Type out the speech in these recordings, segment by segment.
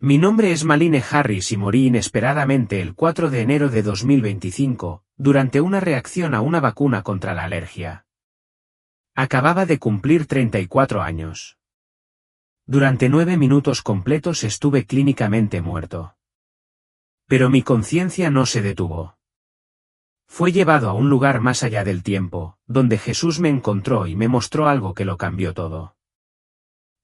Mi nombre es Maline Harris y morí inesperadamente el 4 de enero de 2025, durante una reacción a una vacuna contra la alergia. Acababa de cumplir 34 años. Durante 9 minutos completos estuve clínicamente muerto. Pero mi conciencia no se detuvo. Fue llevado a un lugar más allá del tiempo, donde Jesús me encontró y me mostró algo que lo cambió todo.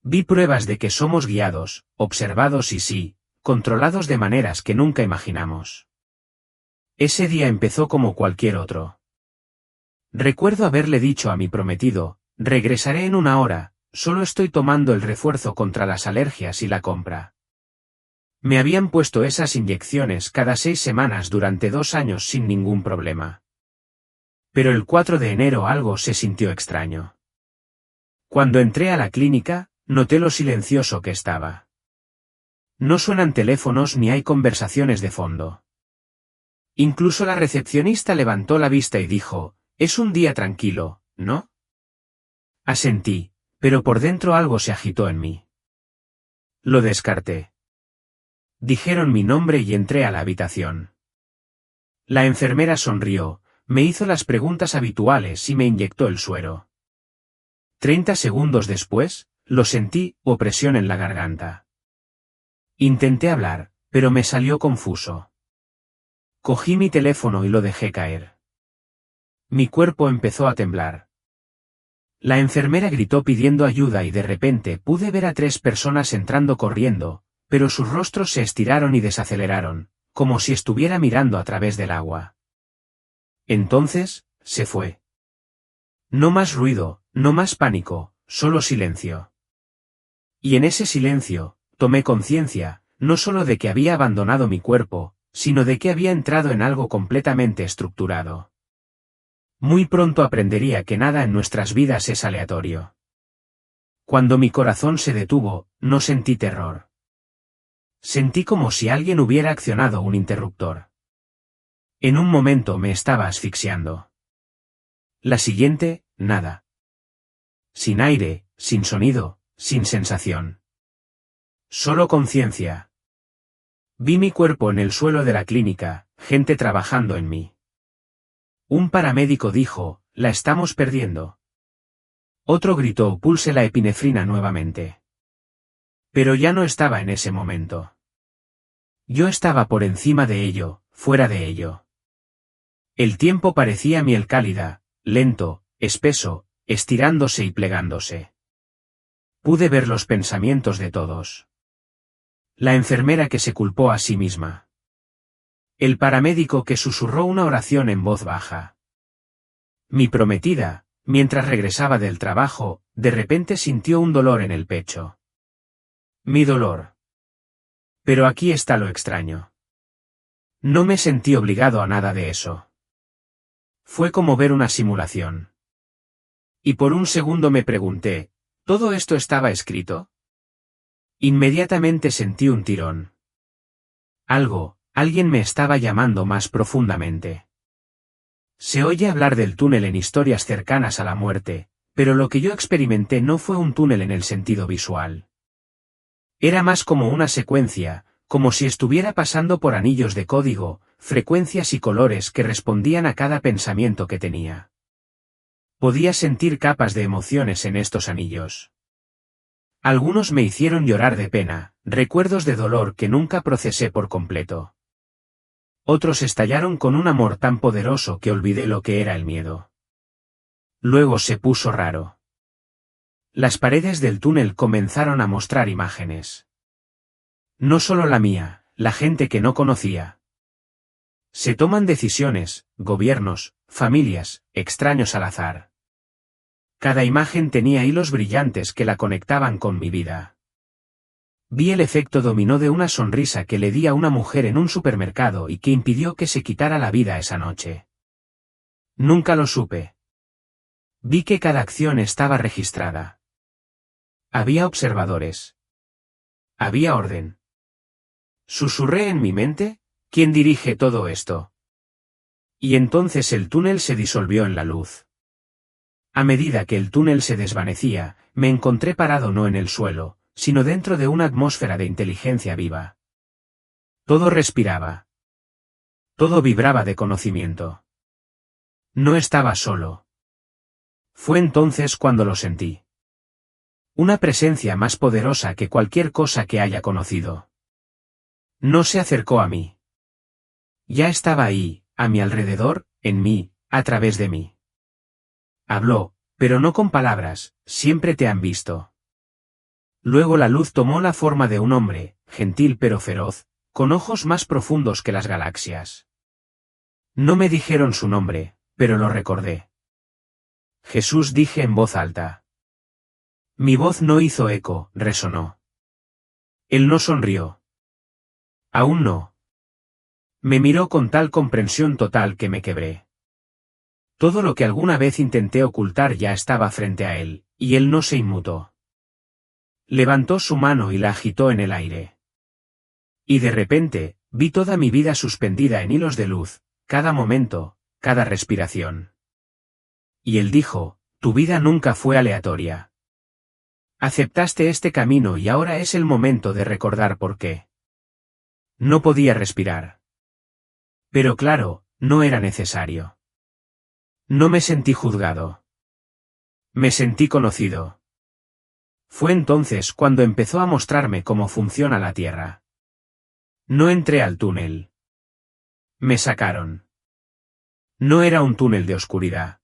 Vi pruebas de que somos guiados, observados y sí, controlados de maneras que nunca imaginamos. Ese día empezó como cualquier otro. Recuerdo haberle dicho a mi prometido, regresaré en 1 hora, solo estoy tomando el refuerzo contra las alergias y la compra. Me habían puesto esas inyecciones cada 6 semanas durante 2 años sin ningún problema. Pero el 4 de enero algo se sintió extraño. Cuando entré a la clínica, noté lo silencioso que estaba. No suenan teléfonos ni hay conversaciones de fondo. Incluso la recepcionista levantó la vista y dijo, «Es un día tranquilo, ¿no?» Asentí, pero por dentro algo se agitó en mí. Lo descarté. Dijeron mi nombre y entré a la habitación. La enfermera sonrió, me hizo las preguntas habituales y me inyectó el suero. 30 segundos después, lo sentí, opresión en la garganta. Intenté hablar, pero me salió confuso. Cogí mi teléfono y lo dejé caer. Mi cuerpo empezó a temblar. La enfermera gritó pidiendo ayuda y de repente pude ver a 3 personas entrando corriendo, pero sus rostros se estiraron y desaceleraron, como si estuviera mirando a través del agua. Entonces, se fue. No más ruido, no más pánico, solo silencio. Y en ese silencio, tomé conciencia, no solo de que había abandonado mi cuerpo, sino de que había entrado en algo completamente estructurado. Muy pronto aprendería que nada en nuestras vidas es aleatorio. Cuando mi corazón se detuvo, no sentí terror. Sentí como si alguien hubiera accionado un interruptor. En un momento me estaba asfixiando. La siguiente, nada. Sin aire, sin sonido, sin sensación. Solo conciencia. Vi mi cuerpo en el suelo de la clínica, gente trabajando en mí. Un paramédico dijo, «La estamos perdiendo». Otro gritó, «Pulse la epinefrina nuevamente». Pero ya no estaba en ese momento. Yo estaba por encima de ello, fuera de ello. El tiempo parecía miel cálida, lento, espeso, estirándose y plegándose. Pude ver los pensamientos de todos. La enfermera que se culpó a sí misma. El paramédico que susurró una oración en voz baja. Mi prometida, mientras regresaba del trabajo, de repente sintió un dolor en el pecho. Mi dolor. Pero aquí está lo extraño. No me sentí obligado a nada de eso. Fue como ver una simulación. Y por un segundo me pregunté, ¿todo esto estaba escrito? Inmediatamente sentí un tirón. Alguien me estaba llamando más profundamente. Se oye hablar del túnel en historias cercanas a la muerte, pero lo que yo experimenté no fue un túnel en el sentido visual. Era más como una secuencia, como si estuviera pasando por anillos de código, frecuencias y colores que respondían a cada pensamiento que tenía. Podía sentir capas de emociones en estos anillos. Algunos me hicieron llorar de pena, recuerdos de dolor que nunca procesé por completo. Otros estallaron con un amor tan poderoso que olvidé lo que era el miedo. Luego se puso raro. Las paredes del túnel comenzaron a mostrar imágenes. No solo la mía, la gente que no conocía. Se toman decisiones, gobiernos, familias, extraños al azar. Cada imagen tenía hilos brillantes que la conectaban con mi vida. Vi el efecto dominó de una sonrisa que le di a una mujer en un supermercado y que impidió que se quitara la vida esa noche. Nunca lo supe. Vi que cada acción estaba registrada. Había observadores. Había orden. Susurré en mi mente, ¿quién dirige todo esto? Y entonces el túnel se disolvió en la luz. A medida que el túnel se desvanecía, me encontré parado no en el suelo, sino dentro de una atmósfera de inteligencia viva. Todo respiraba. Todo vibraba de conocimiento. No estaba solo. Fue entonces cuando lo sentí. Una presencia más poderosa que cualquier cosa que haya conocido. No se acercó a mí. Ya estaba ahí, a mi alrededor, en mí, a través de mí. Habló, pero no con palabras, siempre te han visto. Luego la luz tomó la forma de un hombre, gentil pero feroz, con ojos más profundos que las galaxias. No me dijeron su nombre, pero lo recordé. Jesús, dije en voz alta. Mi voz no hizo eco, resonó. Él no sonrió. Aún no. Me miró con tal comprensión total que me quebré. Todo lo que alguna vez intenté ocultar ya estaba frente a él, y él no se inmutó. Levantó su mano y la agitó en el aire. Y de repente, vi toda mi vida suspendida en hilos de luz, cada momento, cada respiración. Y él dijo, tu vida nunca fue aleatoria. Aceptaste este camino y ahora es el momento de recordar por qué. No podía respirar. Pero claro, no era necesario. No me sentí juzgado. Me sentí conocido. Fue entonces cuando empezó a mostrarme cómo funciona la Tierra. No entré al túnel. Me sacaron. No era un túnel de oscuridad.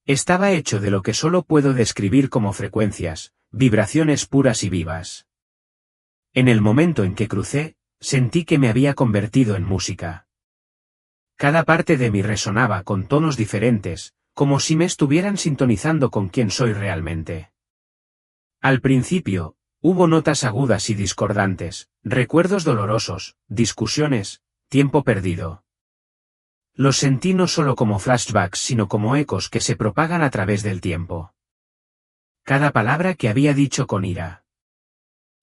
Estaba hecho de lo que solo puedo describir como frecuencias, vibraciones puras y vivas. En el momento en que crucé, sentí que me había convertido en música. Cada parte de mí resonaba con tonos diferentes, como si me estuvieran sintonizando con quién soy realmente. Al principio, hubo notas agudas y discordantes, recuerdos dolorosos, discusiones, tiempo perdido. Los sentí no solo como flashbacks sino como ecos que se propagan a través del tiempo. Cada palabra que había dicho con ira.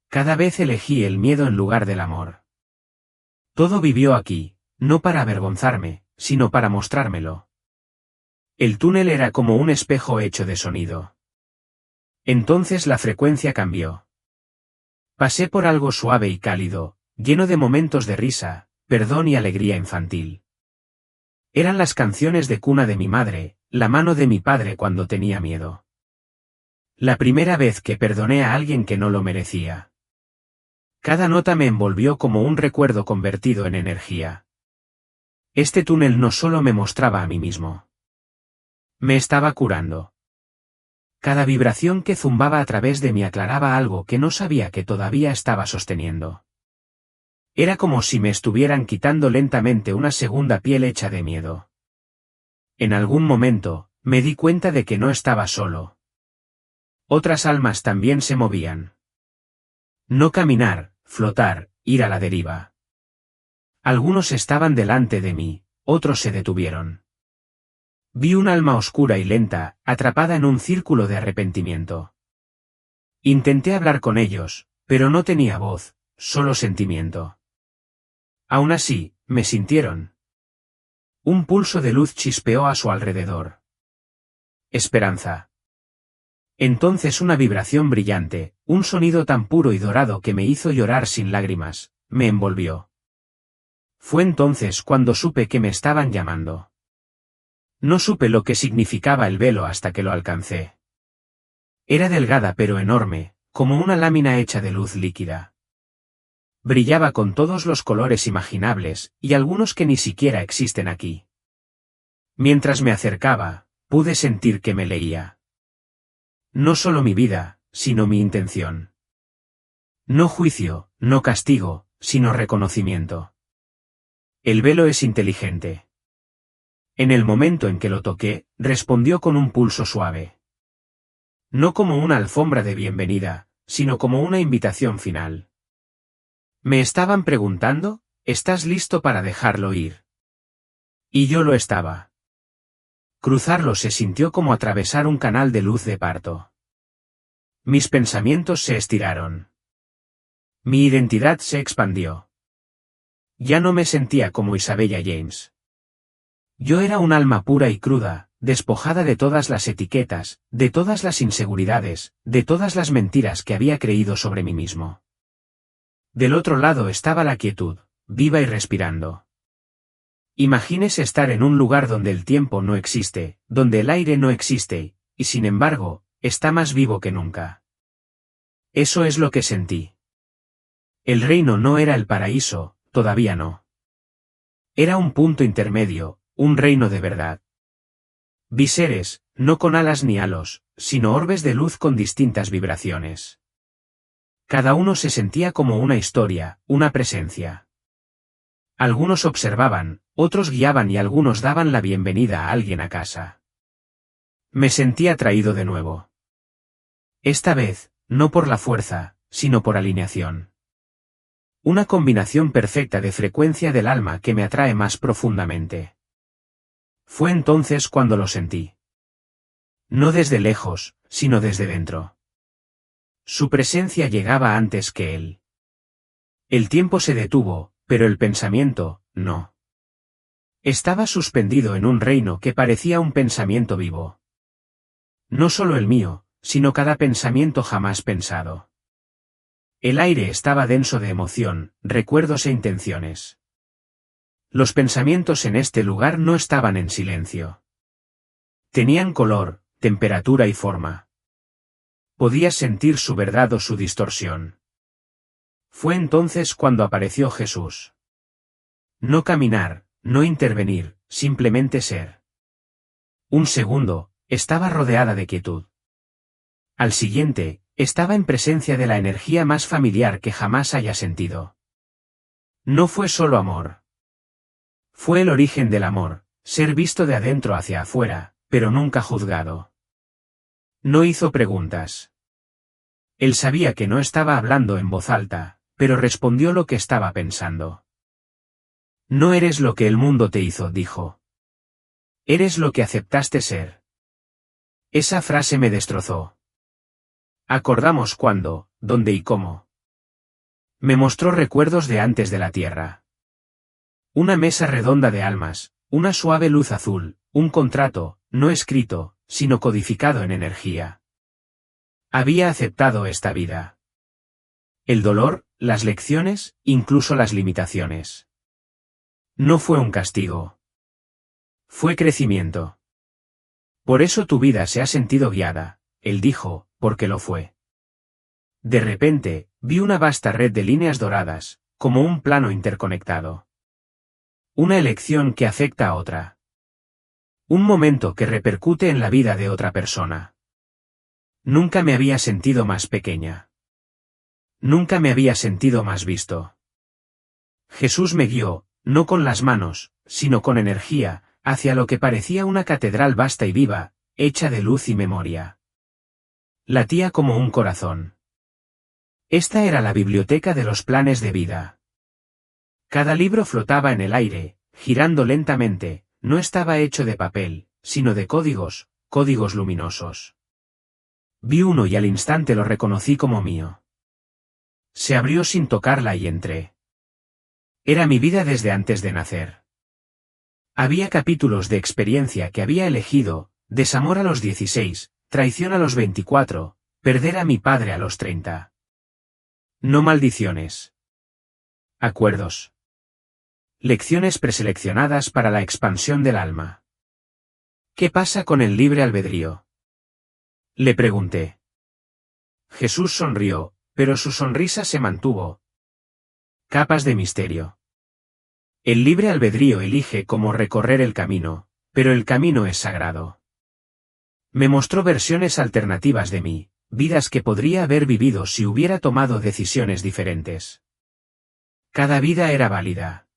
Cada vez elegí el miedo en lugar del amor. Todo vivió aquí, no para avergonzarme, sino para mostrármelo. El túnel era como un espejo hecho de sonido. Entonces la frecuencia cambió. Pasé por algo suave y cálido, lleno de momentos de risa, perdón y alegría infantil. Eran las canciones de cuna de mi madre, la mano de mi padre cuando tenía miedo. La primera vez que perdoné a alguien que no lo merecía. Cada nota me envolvió como un recuerdo convertido en energía. Este túnel no solo me mostraba a mí mismo. Me estaba curando. Cada vibración que zumbaba a través de mí aclaraba algo que no sabía que todavía estaba sosteniendo. Era como si me estuvieran quitando lentamente una segunda piel hecha de miedo. En algún momento, me di cuenta de que no estaba solo. Otras almas también se movían. No caminar, flotar, ir a la deriva. Algunos estaban delante de mí, otros se detuvieron. Vi un alma oscura y lenta, atrapada en un círculo de arrepentimiento. Intenté hablar con ellos, pero no tenía voz, solo sentimiento. Aún así, me sintieron. Un pulso de luz chispeó a su alrededor. Esperanza. Entonces una vibración brillante, un sonido tan puro y dorado que me hizo llorar sin lágrimas, me envolvió. Fue entonces cuando supe que me estaban llamando. No supe lo que significaba el velo hasta que lo alcancé. Era delgada pero enorme, como una lámina hecha de luz líquida. Brillaba con todos los colores imaginables, y algunos que ni siquiera existen aquí. Mientras me acercaba, pude sentir que me leía. No solo mi vida, sino mi intención. No juicio, no castigo, sino reconocimiento. El velo es inteligente. En el momento en que lo toqué, respondió con un pulso suave. No como una alfombra de bienvenida, sino como una invitación final. Me estaban preguntando, ¿estás listo para dejarlo ir? Y yo lo estaba. Cruzarlo se sintió como atravesar un canal de luz de parto. Mis pensamientos se estiraron. Mi identidad se expandió. Ya no me sentía como Isabella James. Yo era un alma pura y cruda, despojada de todas las etiquetas, de todas las inseguridades, de todas las mentiras que había creído sobre mí mismo. Del otro lado estaba la quietud, viva y respirando. Imagínese estar en un lugar donde el tiempo no existe, donde el aire no existe, y sin embargo, está más vivo que nunca. Eso es lo que sentí. El reino no era el paraíso, todavía no. Era un punto intermedio, un reino de verdad. Vi seres, no con alas ni halos, sino orbes de luz con distintas vibraciones. Cada uno se sentía como una historia, una presencia. Algunos observaban, otros guiaban y algunos daban la bienvenida a alguien a casa. Me sentí atraído de nuevo. Esta vez, no por la fuerza, sino por alineación. Una combinación perfecta de frecuencia del alma que me atrae más profundamente. Fue entonces cuando lo sentí. No desde lejos, sino desde dentro. Su presencia llegaba antes que él. El tiempo se detuvo, pero el pensamiento, no. Estaba suspendido en un reino que parecía un pensamiento vivo. No solo el mío, sino cada pensamiento jamás pensado. El aire estaba denso de emoción, recuerdos e intenciones. Los pensamientos en este lugar no estaban en silencio. Tenían color, temperatura y forma. Podías sentir su verdad o su distorsión. Fue entonces cuando apareció Jesús. No caminar, no intervenir, simplemente ser. Un segundo, estaba rodeada de quietud. Al siguiente, estaba en presencia de la energía más familiar que jamás haya sentido. No fue solo amor. Fue el origen del amor, ser visto de adentro hacia afuera, pero nunca juzgado. No hizo preguntas. Él sabía que no estaba hablando en voz alta, pero respondió lo que estaba pensando. No eres lo que el mundo te hizo, dijo. Eres lo que aceptaste ser. Esa frase me destrozó. Acordamos cuándo, dónde y cómo. Me mostró recuerdos de antes de la tierra. Una mesa redonda de almas, una suave luz azul, un contrato, no escrito, sino codificado en energía. Había aceptado esta vida. El dolor, las lecciones, incluso las limitaciones. No fue un castigo. Fue crecimiento. Por eso tu vida se ha sentido guiada, él dijo, porque lo fue. De repente, vi una vasta red de líneas doradas, como un plano interconectado. Una elección que afecta a otra. Un momento que repercute en la vida de otra persona. Nunca me había sentido más pequeña. Nunca me había sentido más visto. Jesús me guió, no con las manos, sino con energía, hacia lo que parecía una catedral vasta y viva, hecha de luz y memoria. Latía como un corazón. Esta era la biblioteca de los planes de vida. Cada libro flotaba en el aire, girando lentamente, no estaba hecho de papel, sino de códigos, códigos luminosos. Vi uno y al instante lo reconocí como mío. Se abrió sin tocarla y entré. Era mi vida desde antes de nacer. Había capítulos de experiencia que había elegido, desamor a los 16, traición a los 24, perder a mi padre a los 30. No maldiciones. Acuerdos. Lecciones preseleccionadas para la expansión del alma. ¿Qué pasa con el libre albedrío? Le pregunté. Jesús sonrió, pero su sonrisa se mantuvo. Capas de misterio. El libre albedrío elige cómo recorrer el camino, pero el camino es sagrado. Me mostró versiones alternativas de mí, vidas que podría haber vivido si hubiera tomado decisiones diferentes. Cada vida era válida.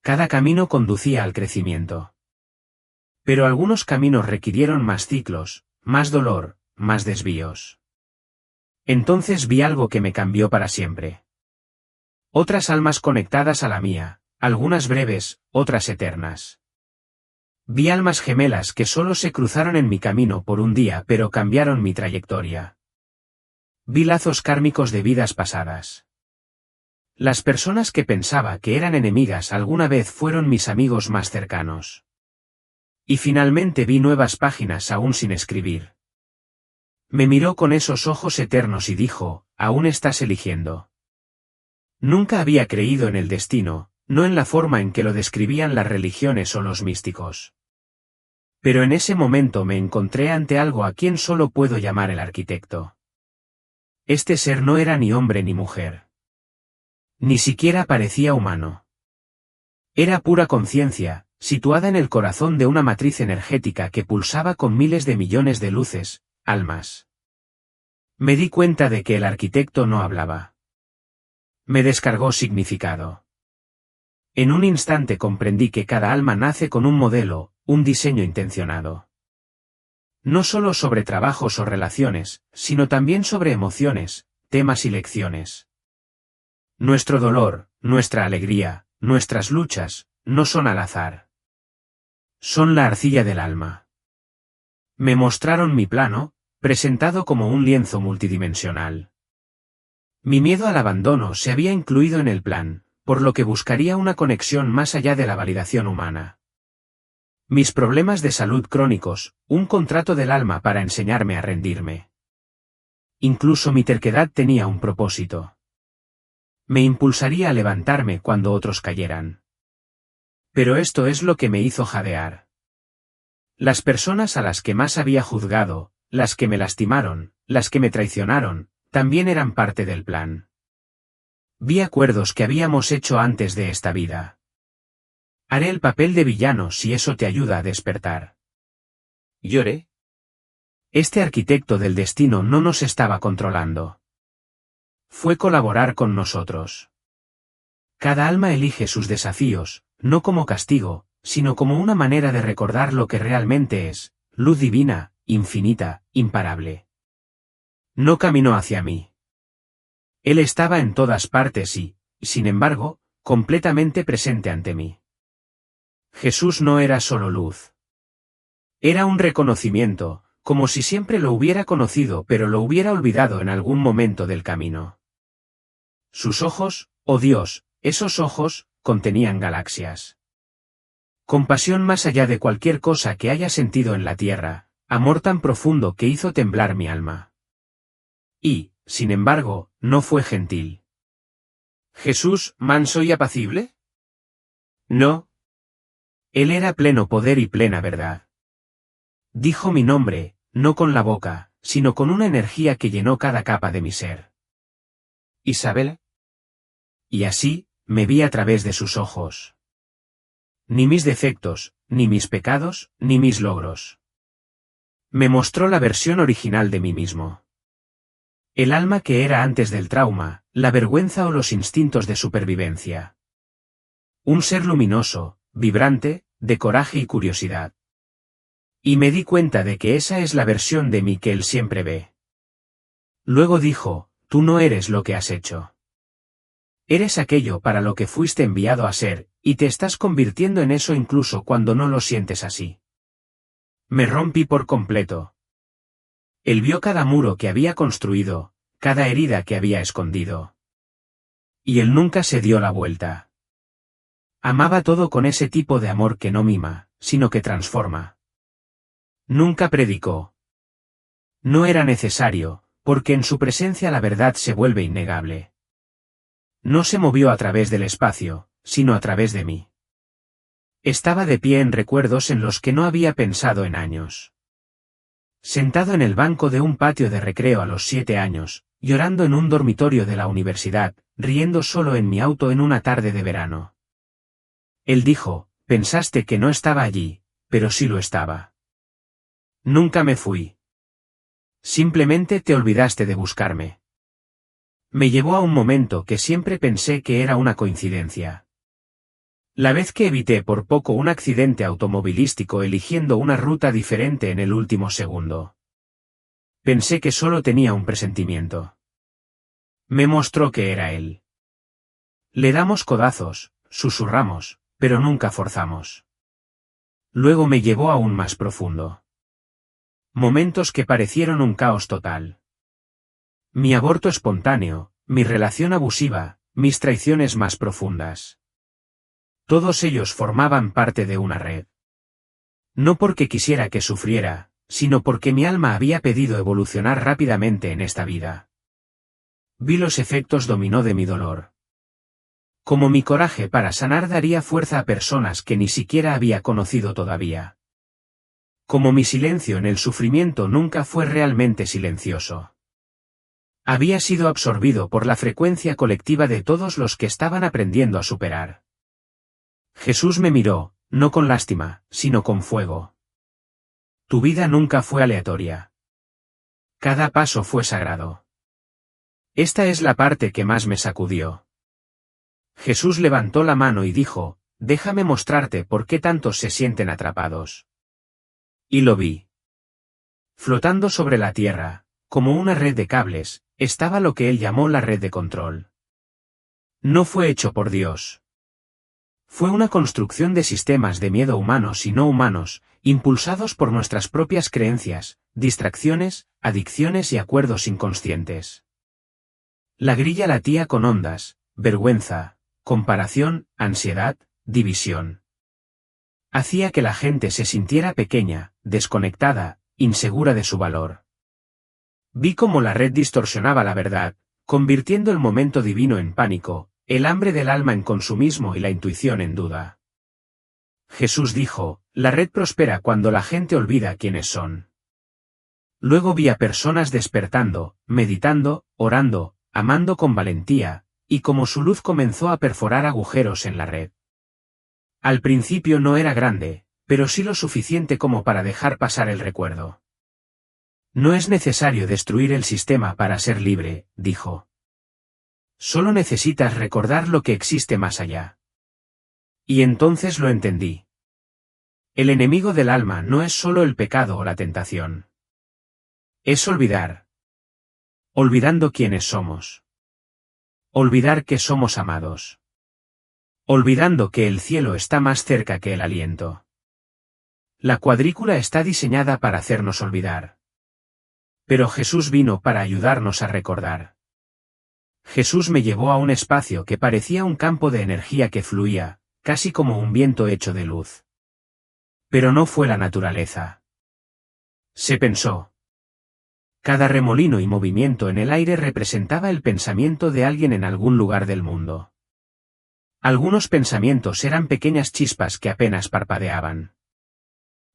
Cada camino conducía al crecimiento. Pero algunos caminos requirieron más ciclos, más dolor, más desvíos. Entonces vi algo que me cambió para siempre. Otras almas conectadas a la mía, algunas breves, otras eternas. Vi almas gemelas que solo se cruzaron en mi camino por un día pero cambiaron mi trayectoria. Vi lazos kármicos de vidas pasadas. Las personas que pensaba que eran enemigas alguna vez fueron mis amigos más cercanos. Y finalmente vi nuevas páginas aún sin escribir. Me miró con esos ojos eternos y dijo, aún estás eligiendo. Nunca había creído en el destino, no en la forma en que lo describían las religiones o los místicos. Pero en ese momento me encontré ante algo a quien solo puedo llamar el arquitecto. Este ser no era ni hombre ni mujer. Ni siquiera parecía humano. Era pura conciencia, situada en el corazón de una matriz energética que pulsaba con miles de millones de luces, almas. Me di cuenta de que el arquitecto no hablaba. Me descargó significado. En un instante comprendí que cada alma nace con un modelo, un diseño intencionado. No solo sobre trabajos o relaciones, sino también sobre emociones, temas y lecciones. Nuestro dolor, nuestra alegría, nuestras luchas, no son al azar. Son la arcilla del alma. Me mostraron mi plano, presentado como un lienzo multidimensional. Mi miedo al abandono se había incluido en el plan, por lo que buscaría una conexión más allá de la validación humana. Mis problemas de salud crónicos, un contrato del alma para enseñarme a rendirme. Incluso mi terquedad tenía un propósito. Me impulsaría a levantarme cuando otros cayeran. Pero esto es lo que me hizo jadear. Las personas a las que más había juzgado, las que me lastimaron, las que me traicionaron, también eran parte del plan. Vi acuerdos que habíamos hecho antes de esta vida. Haré el papel de villano si eso te ayuda a despertar. Lloré. Este arquitecto del destino no nos estaba controlando. Fue colaborar con nosotros. Cada alma elige sus desafíos, no como castigo, sino como una manera de recordar lo que realmente es, luz divina, infinita, imparable. No caminó hacia mí. Él estaba en todas partes y, sin embargo, completamente presente ante mí. Jesús no era solo luz. Era un reconocimiento, como si siempre lo hubiera conocido pero lo hubiera olvidado en algún momento del camino. Sus ojos, oh Dios, esos ojos, contenían galaxias. Compasión más allá de cualquier cosa que haya sentido en la tierra, amor tan profundo que hizo temblar mi alma. Y, sin embargo, no fue gentil. ¿Jesús, manso y apacible? No. Él era pleno poder y plena verdad. Dijo mi nombre, no con la boca, sino con una energía que llenó cada capa de mi ser. ¿Isabel? Y así, me vi a través de sus ojos. Ni mis defectos, ni mis pecados, ni mis logros. Me mostró la versión original de mí mismo. El alma que era antes del trauma, la vergüenza o los instintos de supervivencia. Un ser luminoso, vibrante, de coraje y curiosidad. Y me di cuenta de que esa es la versión de mí que él siempre ve. Luego dijo, tú no eres lo que has hecho. Eres aquello para lo que fuiste enviado a ser, y te estás convirtiendo en eso incluso cuando no lo sientes así. Me rompí por completo. Él vio cada muro que había construido, cada herida que había escondido. Y él nunca se dio la vuelta. Amaba todo con ese tipo de amor que no mima, sino que transforma. Nunca predicó. No era necesario, porque en su presencia la verdad se vuelve innegable. No se movió a través del espacio, sino a través de mí. Estaba de pie en recuerdos en los que no había pensado en años. Sentado en el banco de un patio de recreo a los 7 años, llorando en un dormitorio de la universidad, riendo solo en mi auto en una tarde de verano. Él dijo, pensaste que no estaba allí, pero sí lo estaba. Nunca me fui. Simplemente te olvidaste de buscarme. Me llevó a un momento que siempre pensé que era una coincidencia. La vez que evité por poco un accidente automovilístico eligiendo una ruta diferente en el último segundo. Pensé que solo tenía un presentimiento. Me mostró que era él. Le damos codazos, susurramos, pero nunca forzamos. Luego me llevó aún más profundo. Momentos que parecieron un caos total. Mi aborto espontáneo, mi relación abusiva, mis traiciones más profundas. Todos ellos formaban parte de una red. No porque quisiera que sufriera, sino porque mi alma había pedido evolucionar rápidamente en esta vida. Vi los efectos dominó de mi dolor. Como mi coraje para sanar daría fuerza a personas que ni siquiera había conocido todavía. Como mi silencio en el sufrimiento nunca fue realmente silencioso. Había sido absorbido por la frecuencia colectiva de todos los que estaban aprendiendo a superar. Jesús me miró, no con lástima, sino con fuego. Tu vida nunca fue aleatoria. Cada paso fue sagrado. Esta es la parte que más me sacudió. Jesús levantó la mano y dijo, déjame mostrarte por qué tantos se sienten atrapados. Y lo vi. Flotando sobre la tierra, como una red de cables, estaba lo que él llamó la red de control. No fue hecho por Dios. Fue una construcción de sistemas de miedo humanos y no humanos, impulsados por nuestras propias creencias, distracciones, adicciones y acuerdos inconscientes. La grilla latía con ondas, vergüenza, comparación, ansiedad, división. Hacía que la gente se sintiera pequeña, desconectada, insegura de su valor. Vi cómo la red distorsionaba la verdad, convirtiendo el momento divino en pánico, el hambre del alma en consumismo y la intuición en duda. Jesús dijo, la red prospera cuando la gente olvida quiénes son. Luego vi a personas despertando, meditando, orando, amando con valentía, y como su luz comenzó a perforar agujeros en la red. Al principio no era grande, pero sí lo suficiente como para dejar pasar el recuerdo. No es necesario destruir el sistema para ser libre, dijo. Solo necesitas recordar lo que existe más allá. Y entonces lo entendí. El enemigo del alma no es solo el pecado o la tentación. Es olvidar. Olvidando quiénes somos. Olvidar que somos amados. Olvidando que el cielo está más cerca que el aliento. La cuadrícula está diseñada para hacernos olvidar. Pero Jesús vino para ayudarnos a recordar. Jesús me llevó a un espacio que parecía un campo de energía que fluía, casi como un viento hecho de luz. Pero no fue la naturaleza. Se pensó. Cada remolino y movimiento en el aire representaba el pensamiento de alguien en algún lugar del mundo. Algunos pensamientos eran pequeñas chispas que apenas parpadeaban.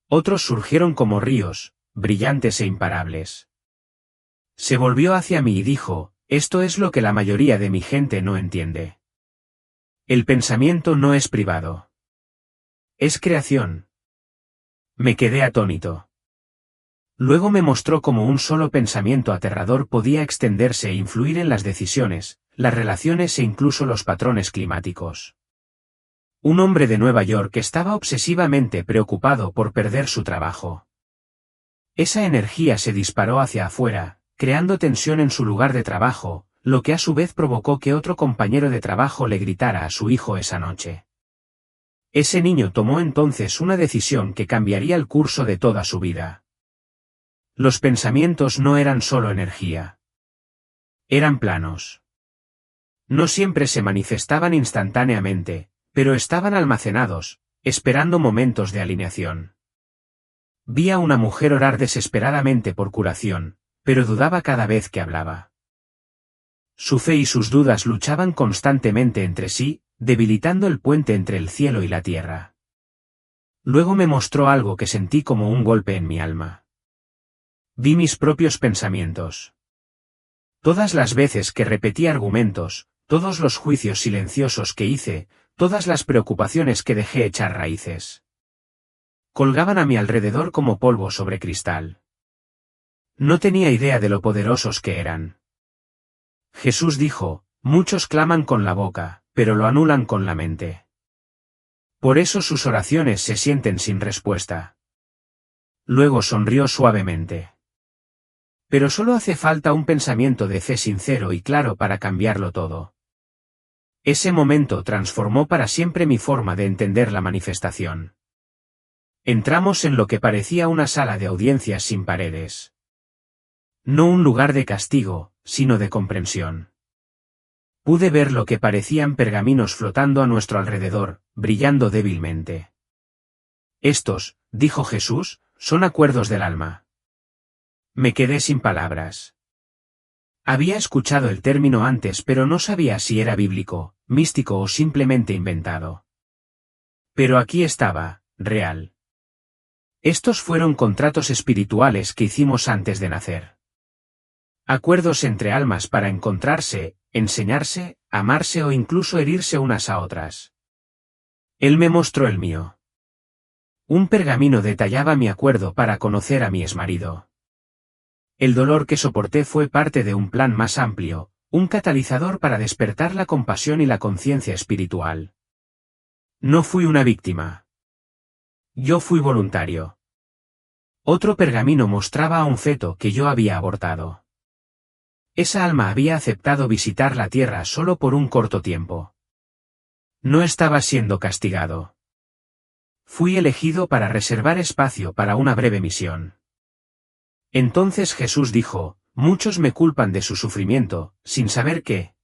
Otros surgieron como ríos, brillantes e imparables. Se volvió hacia mí y dijo, esto es lo que la mayoría de mi gente no entiende. El pensamiento no es privado. Es creación. Me quedé atónito. Luego me mostró cómo un solo pensamiento aterrador podía extenderse e influir en las decisiones, las relaciones e incluso los patrones climáticos. Un hombre de Nueva York estaba obsesivamente preocupado por perder su trabajo. Esa energía se disparó hacia afuera, creando tensión en su lugar de trabajo, lo que a su vez provocó que otro compañero de trabajo le gritara a su hijo esa noche. Ese niño tomó entonces una decisión que cambiaría el curso de toda su vida. Los pensamientos no eran solo energía. Eran planos. No siempre se manifestaban instantáneamente, pero estaban almacenados, esperando momentos de alineación. Vi a una mujer orar desesperadamente por curación, pero dudaba cada vez que hablaba. Su fe y sus dudas luchaban constantemente entre sí, debilitando el puente entre el cielo y la tierra. Luego me mostró algo que sentí como un golpe en mi alma. Vi mis propios pensamientos. Todas las veces que repetí argumentos, todos los juicios silenciosos que hice, todas las preocupaciones que dejé echar raíces. Colgaban a mi alrededor como polvo sobre cristal. No tenía idea de lo poderosos que eran. Jesús dijo, muchos claman con la boca, pero lo anulan con la mente. Por eso sus oraciones se sienten sin respuesta. Luego sonrió suavemente. Pero solo hace falta un pensamiento de fe sincero y claro para cambiarlo todo. Ese momento transformó para siempre mi forma de entender la manifestación. Entramos en lo que parecía una sala de audiencias sin paredes. No un lugar de castigo, sino de comprensión. Pude ver lo que parecían pergaminos flotando a nuestro alrededor, brillando débilmente. Estos, dijo Jesús, son acuerdos del alma. Me quedé sin palabras. Había escuchado el término antes, pero no sabía si era bíblico, místico o simplemente inventado. Pero aquí estaba, real. Estos fueron contratos espirituales que hicimos antes de nacer. Acuerdos entre almas para encontrarse, enseñarse, amarse o incluso herirse unas a otras. Él me mostró el mío. Un pergamino detallaba mi acuerdo para conocer a mi exmarido. El dolor que soporté fue parte de un plan más amplio, un catalizador para despertar la compasión y la conciencia espiritual. No fui una víctima. Yo fui voluntario. Otro pergamino mostraba a un feto que yo había abortado. Esa alma había aceptado visitar la tierra solo por un corto tiempo. No estaba siendo castigado. Fui elegido para reservar espacio para una breve misión. Entonces Jesús dijo, muchos me culpan de su sufrimiento, sin saber qué.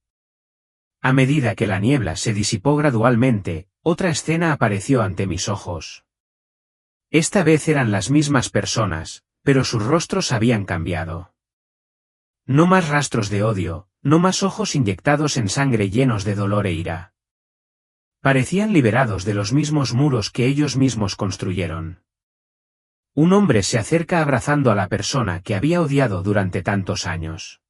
A medida que la niebla se disipó gradualmente, otra escena apareció ante mis ojos. Esta vez eran las mismas personas, pero sus rostros habían cambiado. No más rastros de odio, no más ojos inyectados en sangre llenos de dolor e ira. Parecían liberados de los mismos muros que ellos mismos construyeron. Un hombre se acerca abrazando a la persona que había odiado durante tantos años.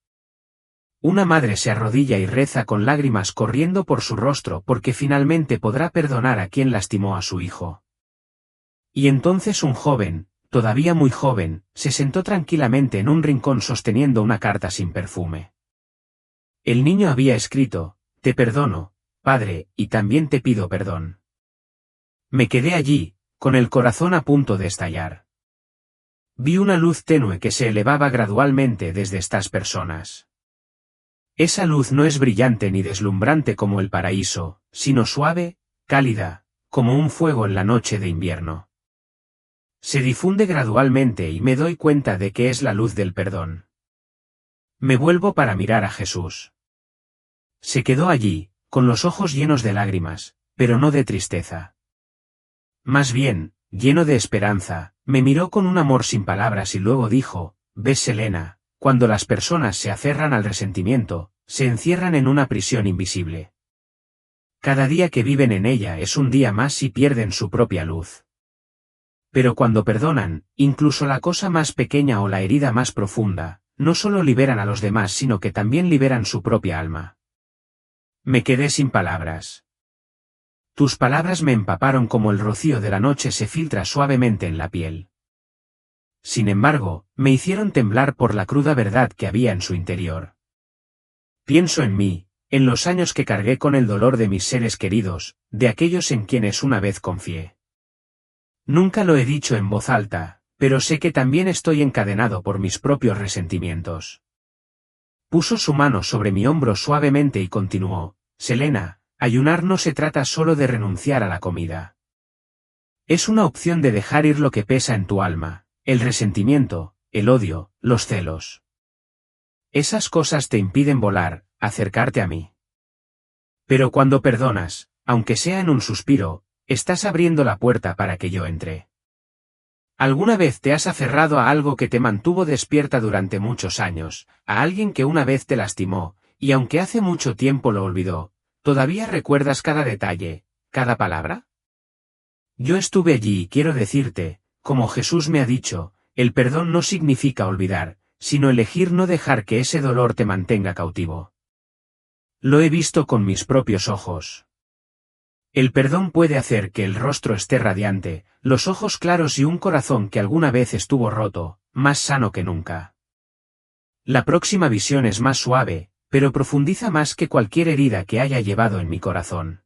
Una madre se arrodilla y reza con lágrimas corriendo por su rostro porque finalmente podrá perdonar a quien lastimó a su hijo. Y entonces un joven, todavía muy joven, se sentó tranquilamente en un rincón sosteniendo una carta sin perfume. El niño había escrito, te perdono, padre, y también te pido perdón. Me quedé allí, con el corazón a punto de estallar. Vi una luz tenue que se elevaba gradualmente desde estas personas. Esa luz no es brillante ni deslumbrante como el paraíso, sino suave, cálida, como un fuego en la noche de invierno. Se difunde gradualmente y me doy cuenta de que es la luz del perdón. Me vuelvo para mirar a Jesús. Se quedó allí, con los ojos llenos de lágrimas, pero no de tristeza. Más bien, lleno de esperanza, me miró con un amor sin palabras y luego dijo, ¿ves, Selena? Cuando las personas se aferran al resentimiento, se encierran en una prisión invisible. Cada día que viven en ella es un día más y pierden su propia luz. Pero cuando perdonan, incluso la cosa más pequeña o la herida más profunda, no solo liberan a los demás sino que también liberan su propia alma. Me quedé sin palabras. Tus palabras me empaparon como el rocío de la noche se filtra suavemente en la piel. Sin embargo, me hicieron temblar por la cruda verdad que había en su interior. Pienso en mí, en los años que cargué con el dolor de mis seres queridos, de aquellos en quienes una vez confié. Nunca lo he dicho en voz alta, pero sé que también estoy encadenado por mis propios resentimientos. Puso su mano sobre mi hombro suavemente y continuó, Selena, ayunar no se trata solo de renunciar a la comida. Es una opción de dejar ir lo que pesa en tu alma, el resentimiento, el odio, los celos. Esas cosas te impiden volar, acercarte a mí. Pero cuando perdonas, aunque sea en un suspiro, estás abriendo la puerta para que yo entre. ¿Alguna vez te has aferrado a algo que te mantuvo despierta durante muchos años, a alguien que una vez te lastimó, y aunque hace mucho tiempo lo olvidó, todavía recuerdas cada detalle, cada palabra? Yo estuve allí y quiero decirte, como Jesús me ha dicho, el perdón no significa olvidar, sino elegir no dejar que ese dolor te mantenga cautivo. Lo he visto con mis propios ojos. El perdón puede hacer que el rostro esté radiante, los ojos claros y un corazón que alguna vez estuvo roto, más sano que nunca. La próxima visión es más suave, pero profundiza más que cualquier herida que haya llevado en mi corazón.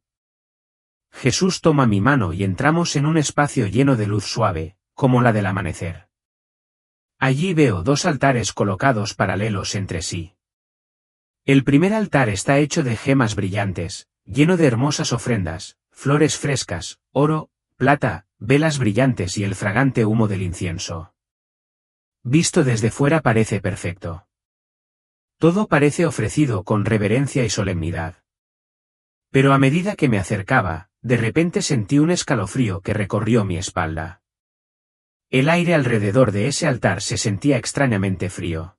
Jesús toma mi mano y entramos en un espacio lleno de luz suave, como la del amanecer. Allí veo dos altares colocados paralelos entre sí. El primer altar está hecho de gemas brillantes, lleno de hermosas ofrendas, flores frescas, oro, plata, velas brillantes y el fragante humo del incienso. Visto desde fuera parece perfecto. Todo parece ofrecido con reverencia y solemnidad. Pero a medida que me acercaba, de repente sentí un escalofrío que recorrió mi espalda. El aire alrededor de ese altar se sentía extrañamente frío.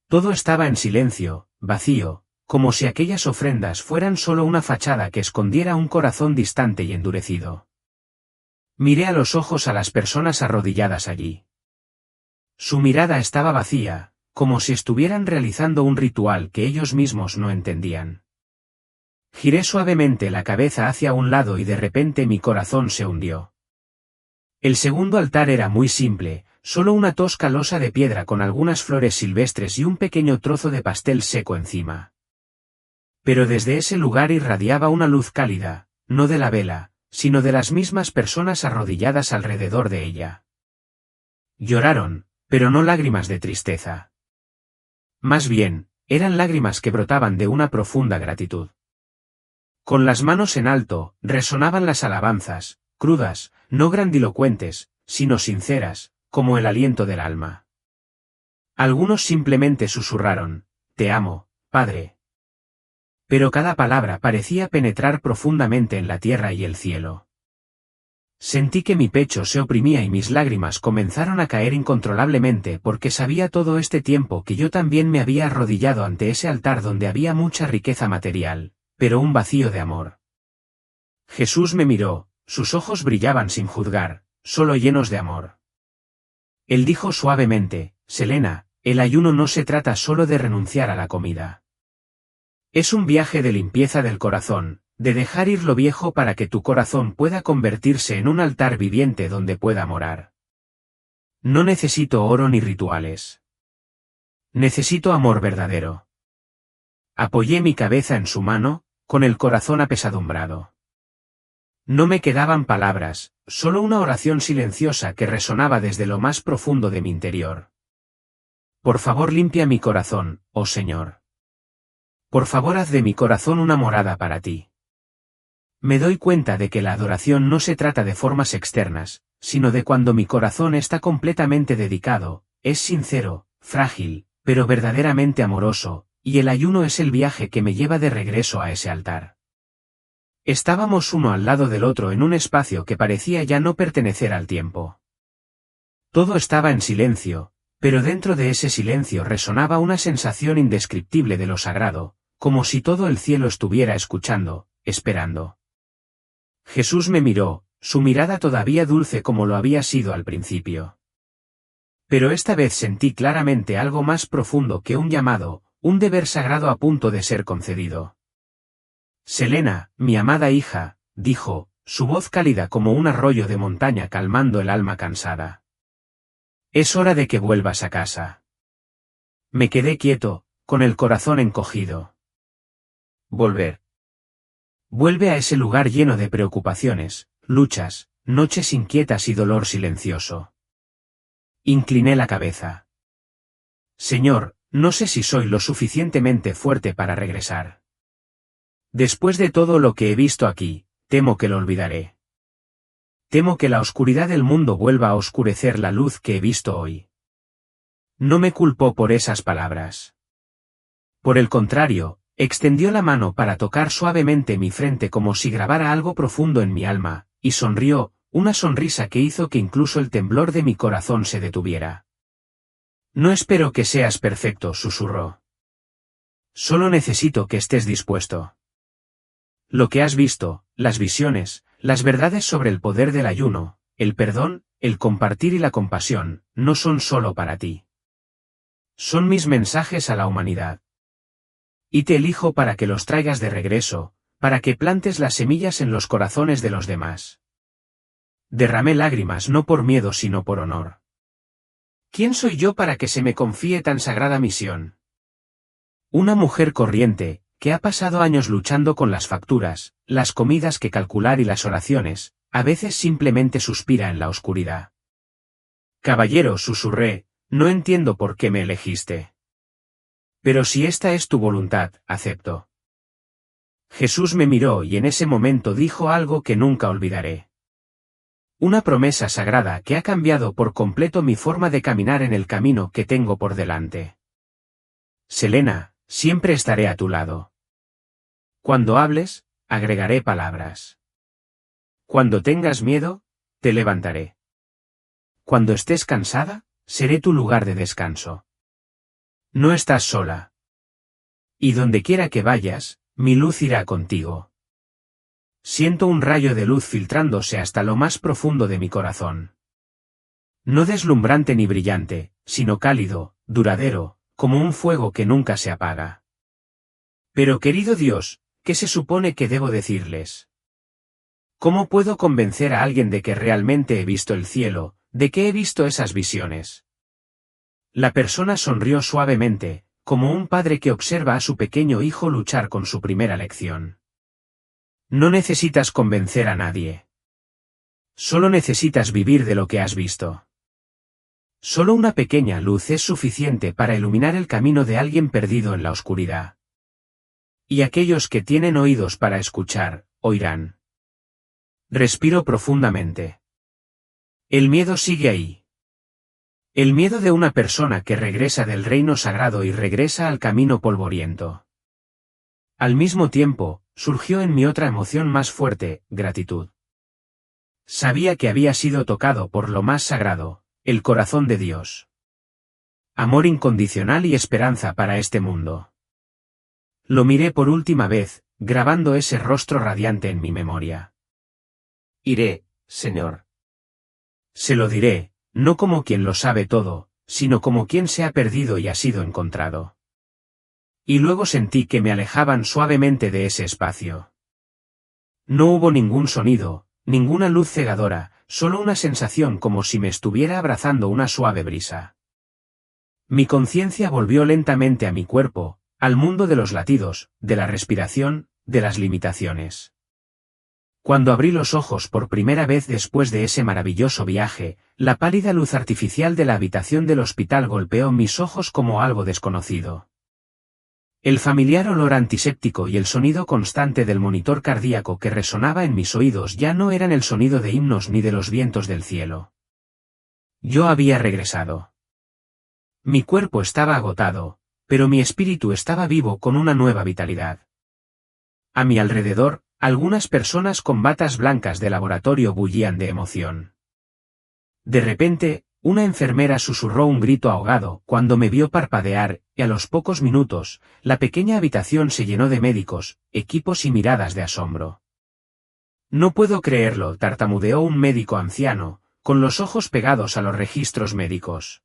Todo estaba en silencio, vacío, como si aquellas ofrendas fueran solo una fachada que escondiera un corazón distante y endurecido. Miré a los ojos a las personas arrodilladas allí. Su mirada estaba vacía, como si estuvieran realizando un ritual que ellos mismos no entendían. Giré suavemente la cabeza hacia un lado y de repente mi corazón se hundió. El segundo altar era muy simple, solo una tosca losa de piedra con algunas flores silvestres y un pequeño trozo de pastel seco encima. Pero desde ese lugar irradiaba una luz cálida, no de la vela, sino de las mismas personas arrodilladas alrededor de ella. Lloraron, pero no lágrimas de tristeza. Más bien, eran lágrimas que brotaban de una profunda gratitud. Con las manos en alto, resonaban las alabanzas, crudas, no grandilocuentes, sino sinceras, como el aliento del alma. Algunos simplemente susurraron, «Te amo, Padre». Pero cada palabra parecía penetrar profundamente en la tierra y el cielo. Sentí que mi pecho se oprimía y mis lágrimas comenzaron a caer incontrolablemente porque sabía todo este tiempo que yo también me había arrodillado ante ese altar donde había mucha riqueza material, pero un vacío de amor. Jesús me miró, sus ojos brillaban sin juzgar, solo llenos de amor. Él dijo suavemente, «Selena, el ayuno no se trata solo de renunciar a la comida. Es un viaje de limpieza del corazón, de dejar ir lo viejo para que tu corazón pueda convertirse en un altar viviente donde pueda morar. No necesito oro ni rituales. Necesito amor verdadero». Apoyé mi cabeza en su mano, con el corazón apesadumbrado. No me quedaban palabras, solo una oración silenciosa que resonaba desde lo más profundo de mi interior. Por favor, limpia mi corazón, oh Señor. Por favor, haz de mi corazón una morada para ti. Me doy cuenta de que la adoración no se trata de formas externas, sino de cuando mi corazón está completamente dedicado, es sincero, frágil, pero verdaderamente amoroso, y el ayuno es el viaje que me lleva de regreso a ese altar. Estábamos uno al lado del otro en un espacio que parecía ya no pertenecer al tiempo. Todo estaba en silencio, pero dentro de ese silencio resonaba una sensación indescriptible de lo sagrado, como si todo el cielo estuviera escuchando, esperando. Jesús me miró, su mirada todavía dulce como lo había sido al principio. Pero esta vez sentí claramente algo más profundo que un llamado, un deber sagrado a punto de ser concedido. «Selena, mi amada hija», dijo, su voz cálida como un arroyo de montaña calmando el alma cansada. «Es hora de que vuelvas a casa». Me quedé quieto, con el corazón encogido. Volver. Vuelve a ese lugar lleno de preocupaciones, luchas, noches inquietas y dolor silencioso. Incliné la cabeza. «Señor, no sé si soy lo suficientemente fuerte para regresar. Después de todo lo que he visto aquí, temo que lo olvidaré. Temo que la oscuridad del mundo vuelva a oscurecer la luz que he visto hoy». No me culpó por esas palabras. Por el contrario, extendió la mano para tocar suavemente mi frente como si grabara algo profundo en mi alma, y sonrió, una sonrisa que hizo que incluso el temblor de mi corazón se detuviera. «No espero que seas perfecto», susurró. «Solo necesito que estés dispuesto. Lo que has visto, las visiones, las verdades sobre el poder del ayuno, el perdón, el compartir y la compasión, no son solo para ti. Son mis mensajes a la humanidad. Y te elijo para que los traigas de regreso, para que plantes las semillas en los corazones de los demás». Derramé lágrimas no por miedo sino por honor. ¿Quién soy yo para que se me confíe tan sagrada misión? Una mujer corriente, que ha pasado años luchando con las facturas, las comidas que calcular y las oraciones, a veces simplemente suspira en la oscuridad. «Caballero», susurré, «no entiendo por qué me elegiste. Pero si esta es tu voluntad, acepto». Jesús me miró y en ese momento dijo algo que nunca olvidaré. Una promesa sagrada que ha cambiado por completo mi forma de caminar en el camino que tengo por delante. «Selena, siempre estaré a tu lado. Cuando hables, agregaré palabras. Cuando tengas miedo, te levantaré. Cuando estés cansada, seré tu lugar de descanso. No estás sola. Y donde quiera que vayas, mi luz irá contigo. Siento un rayo de luz filtrándose hasta lo más profundo de mi corazón. No deslumbrante ni brillante, sino cálido, duradero, como un fuego que nunca se apaga. Pero querido Dios, ¿qué se supone que debo decirles? ¿Cómo puedo convencer a alguien de que realmente he visto el cielo, de que he visto esas visiones? La persona sonrió suavemente, como un padre que observa a su pequeño hijo luchar con su primera lección. No necesitas convencer a nadie. Solo necesitas vivir de lo que has visto. Solo una pequeña luz es suficiente para iluminar el camino de alguien perdido en la oscuridad. Y aquellos que tienen oídos para escuchar, oirán. Respiro profundamente. El miedo sigue ahí. El miedo de una persona que regresa del reino sagrado y regresa al camino polvoriento. Al mismo tiempo, surgió en mí otra emoción más fuerte, gratitud. Sabía que había sido tocado por lo más sagrado, el corazón de Dios. Amor incondicional y esperanza para este mundo. Lo miré por última vez, grabando ese rostro radiante en mi memoria. Iré, Señor. Se lo diré, no como quien lo sabe todo, sino como quien se ha perdido y ha sido encontrado. Y luego sentí que me alejaban suavemente de ese espacio. No hubo ningún sonido, ninguna luz cegadora, solo una sensación como si me estuviera abrazando una suave brisa. Mi conciencia volvió lentamente a mi cuerpo, al mundo de los latidos, de la respiración, de las limitaciones. Cuando abrí los ojos por primera vez después de ese maravilloso viaje, la pálida luz artificial de la habitación del hospital golpeó mis ojos como algo desconocido. El familiar olor antiséptico y el sonido constante del monitor cardíaco que resonaba en mis oídos ya no eran el sonido de himnos ni de los vientos del cielo. Yo había regresado. Mi cuerpo estaba agotado, pero mi espíritu estaba vivo con una nueva vitalidad. A mi alrededor, algunas personas con batas blancas de laboratorio bullían de emoción. De repente, una enfermera susurró un grito ahogado cuando me vio parpadear, y a los pocos minutos, la pequeña habitación se llenó de médicos, equipos y miradas de asombro. No puedo creerlo, tartamudeó un médico anciano, con los ojos pegados a los registros médicos.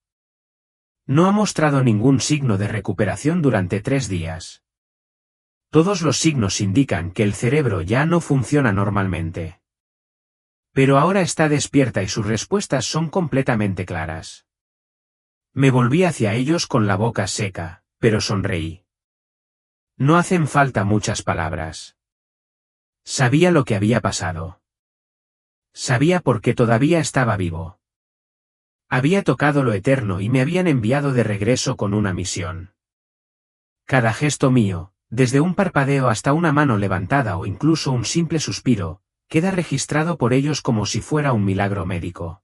No ha mostrado ningún signo de recuperación durante 3 días. Todos los signos indican que el cerebro ya no funciona normalmente. Pero ahora está despierta y sus respuestas son completamente claras. Me volví hacia ellos con la boca seca, pero sonreí. No hacen falta muchas palabras. Sabía lo que había pasado. Sabía por qué todavía estaba vivo. Había tocado lo eterno y me habían enviado de regreso con una misión. Cada gesto mío, desde un parpadeo hasta una mano levantada o incluso un simple suspiro, queda registrado por ellos como si fuera un milagro médico.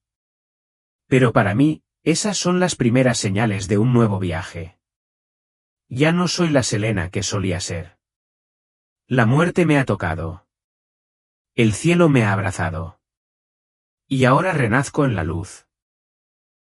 Pero para mí, esas son las primeras señales de un nuevo viaje. Ya no soy la Selena que solía ser. La muerte me ha tocado. El cielo me ha abrazado. Y ahora renazco en la luz.